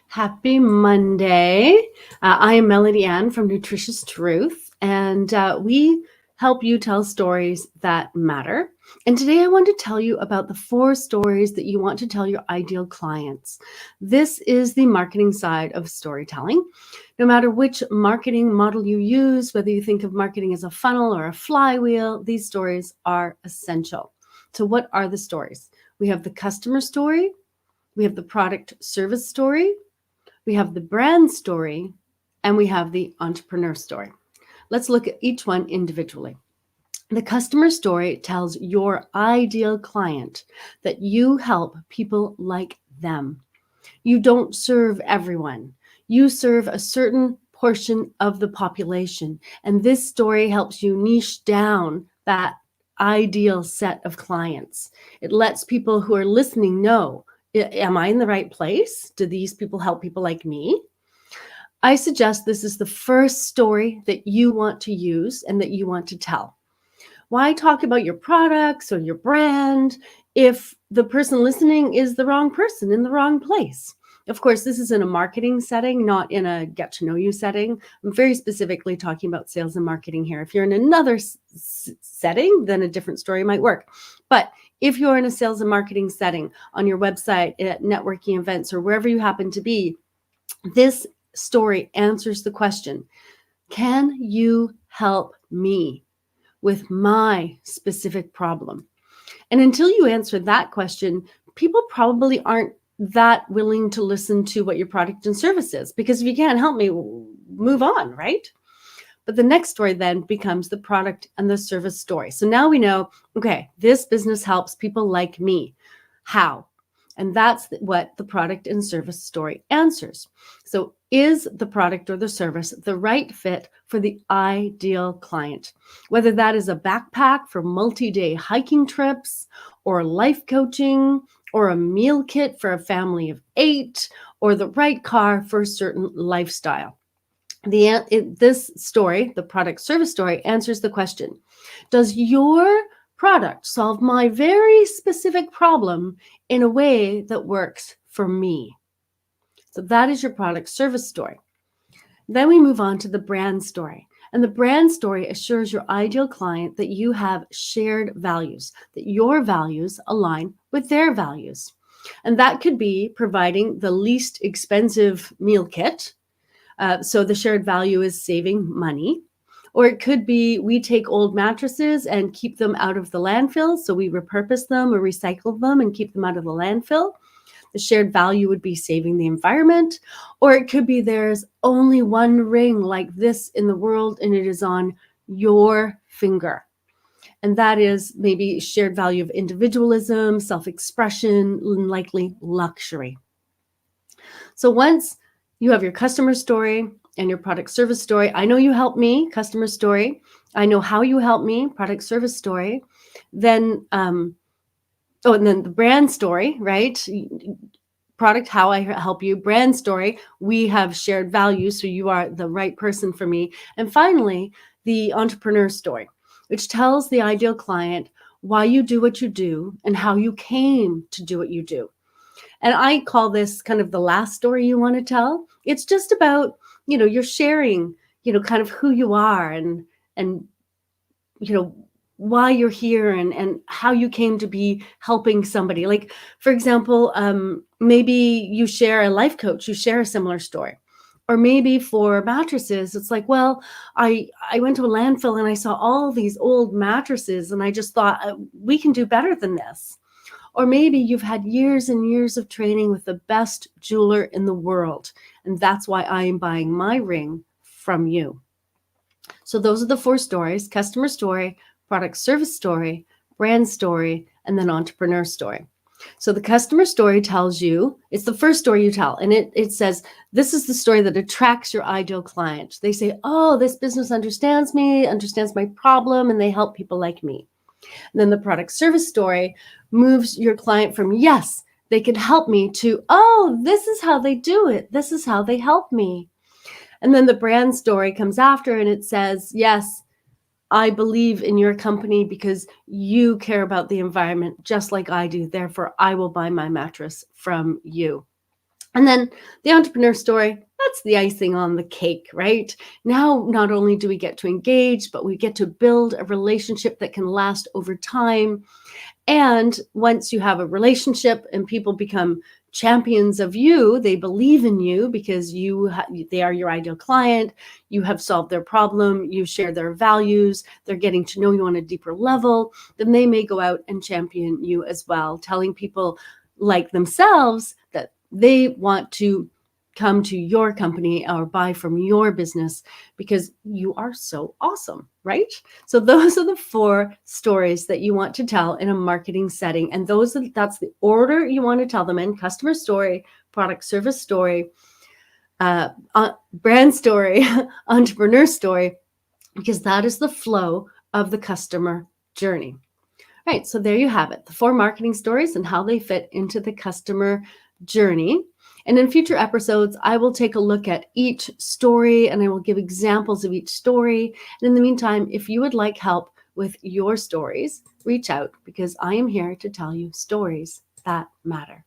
Happy Monday. I am Melody Ann from Nutritious Truth, and we help you tell stories that matter. And today I want to tell you about the 4 stories that you want to tell your ideal clients. This is the marketing side of storytelling. No matter which marketing model you use, whether you think of marketing as a funnel or a flywheel, these stories are essential. So, what are the stories? We have the customer story, we have the product service story, we have the brand story, and we have the entrepreneur story. Let's look at each one individually. The customer story tells your ideal client that you help people like them. You don't serve everyone. You serve a certain portion of the population. And this story helps you niche down that ideal set of clients. It lets people who are listening know, am I in the right place? Do these people help people like me? I suggest this is the first story that you want to use and that you want to tell. Why talk about your products or your brand if the person listening is the wrong person in the wrong place? Of course, this is in a marketing setting, not in a get to know you setting. I'm very specifically talking about sales and marketing here. If you're in another setting, then a different story might work. But if you're in a sales and marketing setting on your website, at networking events, or wherever you happen to be, this story answers the question, can you help me with my specific problem? And until you answer that question, people probably aren't that willing to listen to what your product and service is, because if you can't help me, move on, right? But the next story then becomes the product and the service story. So now we know, okay, this business helps people like me. How? And that's what the product and service story answers. So is the product or the service the right fit for the ideal client? Whether that is a backpack for multi-day hiking trips, or life coaching, or a meal kit for a family of 8, or the right car for a certain lifestyle. This story, the product service story, answers the question, does your product solve my very specific problem in a way that works for me? So that is your product service story. Then we move on to the brand story. And the brand story assures your ideal client that you have shared values, that your values align with their values. And that could be providing the least expensive meal kit. So the shared value is saving money. Or it could be we take old mattresses and keep them out of the landfill. So we repurpose them or recycle them and keep them out of the landfill. The shared value would be saving the environment. Or it could be there's only one ring like this in the world and it is on your finger. And that is maybe shared value of individualism, self-expression, and likely luxury. So once you have your customer story and your product service story, I know you help me, customer story. I know how you help me, product service story. Then, and then the brand story, right? Product, how I help you, brand story, we have shared values, so you are the right person for me. And finally, the entrepreneur story, which tells the ideal client why you do what you do and how you came to do what you do. And I call this kind of the last story you want to tell. It's just about, you're sharing, kind of who you are and why you're here and how you came to be helping somebody. Like, for example, maybe you share a life coach, you share a similar story. Or maybe for mattresses, it's like, well, I went to a landfill and I saw all these old mattresses and I just thought we can do better than this. Or maybe you've had years and years of training with the best jeweler in the world, and that's why I am buying my ring from you. So those are the 4 stories: customer story, product service story, brand story, and then entrepreneur story. So the customer story tells you, it's the first story you tell, and it says, this is the story that attracts your ideal client. They say, oh, this business understands me, understands my problem, and they help people like me. And then the product service story moves your client from, yes, they can help me, to, oh, this is how they do it. This is how they help me. And then the brand story comes after and it says, yes, I believe in your company because you care about the environment just like I do. Therefore, I will buy my mattress from you. And then the entrepreneur story, that's the icing on the cake, right? Now, not only do we get to engage, but we get to build a relationship that can last over time. And once you have a relationship and people become champions of you, they believe in you because they are your ideal client, you have solved their problem, you share their values, they're getting to know you on a deeper level, then they may go out and champion you as well, telling people like themselves that they want to come to your company or buy from your business because you are so awesome, right? So those are the 4 stories that you want to tell in a marketing setting. And that's the order you want to tell them in: customer story, product service story, brand story, entrepreneur story, because that is the flow of the customer journey. Right, so there you have it, the 4 marketing stories and how they fit into the customer journey. And in future episodes, I will take a look at each story and I will give examples of each story. And in the meantime, if you would like help with your stories, reach out because I am here to tell you stories that matter.